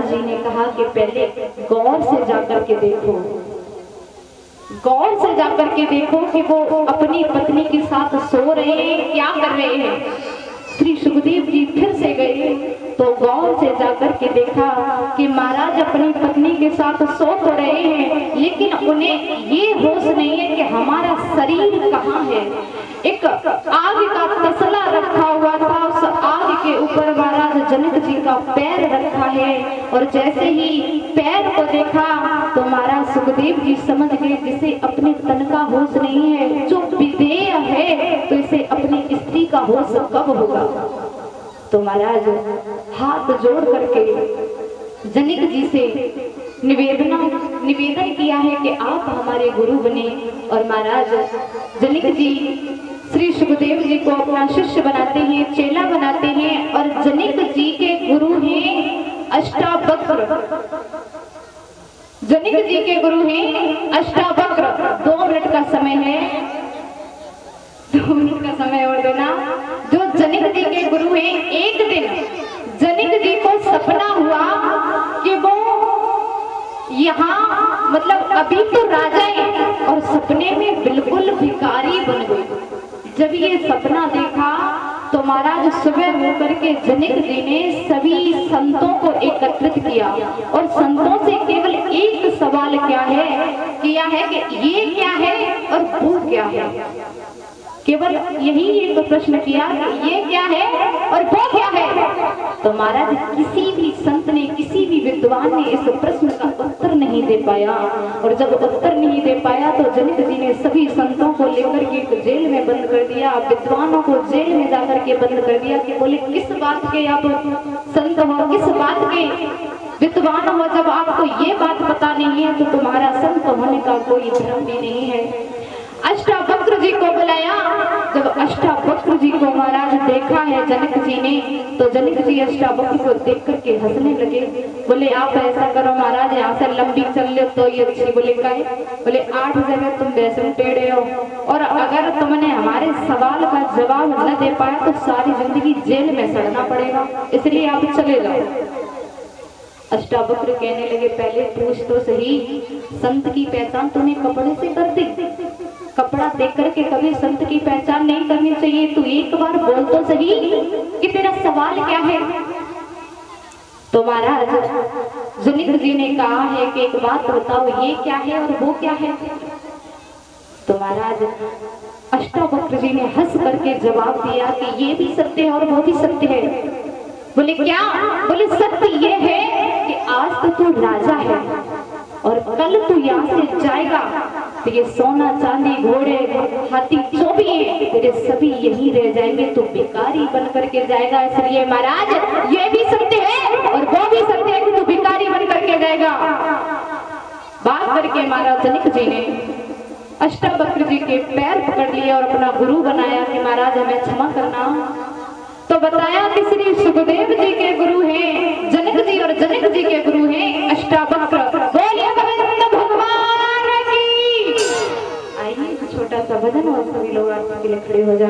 जी ने कहा कि पहले गौर से जाकर के देखो, गौर से जाकर के देखो कि वो अपनी पत्नी के साथ सो रहे हैं, क्या कर रहे हैं। श्री सुखदेव जी फिर से गए तो गौर से जाकर के देखा कि महाराज अपनी पत्नी के साथ सो तो रहे हैं, लेकिन उन्हें ये होश नहीं है कि हमारा शरीर कहाँ है। एक आग का तसला रखा हुआ था, उस आग के ऊपर महाराज जनक जी का पैर रखा है, और जैसे ही पैर को देखा तो महाराज सुखदेव जी समझ गए जिसे अपने तन का होश नहीं है, जो विधेय है, तो इसे अपनी स्त्री का होश कब होगा। तो महाराज हाथ जोड़ करके जनक जी से निवेदन किया है कि आप हमारे गुरु बने। और महाराज जनक जी श्री सुखदेव जी को अपना शिष्य बनाते हैं, चेला बनाते हैं, और जनक जी के गुरु हैं अष्टावक्र। जनक जी के गुरु हैं अष्टावक्र। 2 मिनट का समय है, 2 मिनट का समय और देना। जो जनक जी के गुरु हैं, एक दिन जनक जी को सपना हुआ कि वो यहाँ मतलब अभी तो राजा है और सपने में बिल्कुल भिखारी बन गए। जब ये सपना देखा तो महाराज सुबह होकर के जनक जी ने सभी संतों को एकत्रित किया और संतों से केवल एक सवाल किया है कि ये क्या है और वो क्या है। केवल यही एक प्रश्न किया कि ये क्या है और वो क्या है। तो महाराज किसी भी संत ने, किसी भी विद्वान ने इस प्रश्न का उत्तर नहीं दे पाया। और जब उत्तर नहीं दे पाया तो जनक जी ने सभी संतों को लेकर के जेल में बंद कर दिया, विद्वानों को जेल में जाकर के बंद कर दिया कि बोले किस बात के आप संत हो, किस बात के विद्वान हो, जब आपको ये बात पता नहीं है तो तुम्हारा संत होने का कोई धर्म भी नहीं है। अष्टावक्र जी को बुलाया। जब अष्टावक्र जी को महाराज देखा है जनक जी ने, तो जनक जी अष्टावक्र को देख करके हंसने लगे। बोले आप ऐसा करो महाराज, यहाँ से लंबी चल ले तो ये अच्छी। बोले काहे? बोले 8 जगह तुम वैसे टेढ़े हो, और अगर तुमने हमारे सवाल का जवाब न दे पाया तो सारी जिंदगी जेल में सड़ना पड़ेगा, इसलिए आप चले जाओ। अष्टावक्र कहने लगे पहले पूछ तो सही, संत की पहचान तूने कपड़े से कर दी? कपड़ा देख करके कभी संत की पहचान नहीं करनी चाहिए। तू एक बार बोल तो सही कि तेरा सवाल क्या है। तो महाराज जनक जी ने कहा है कि एक बात बताओ, ये क्या है और वो क्या है। तो महाराज अष्टावक्र जी ने हंस करके जवाब दिया कि ये भी सत्य है और वो भी सत्य है। बोले क्या? बोले सत्य ये है कि आज तो तू राजा है और कल तू यहाँ से जाएगा तो ये सोना चांदी घोड़े हाथी जो भी है तेरे सभी यही रह जाएंगे, तू भिखारी बन करके जाएगा। इसलिए महाराज ये भी सत्य है और वो भी सत्य है कि तू भिखारी बन करके जाएगा। बात करके महाराज जनक जी ने अष्टावक्र जी के पैर पकड़ लिए और अपना गुरु बनाया कि महाराज हमें क्षमा करना। तो बताया कि श्री सुखदेव जी के गुरु हैं जनक जी और जनक जी के गुरु हैं अष्टावक्र। बोलिए गोविंद भगवान की। आइए छोटा सा भजन और सभी लोग आपके लिए खड़े हो जाए।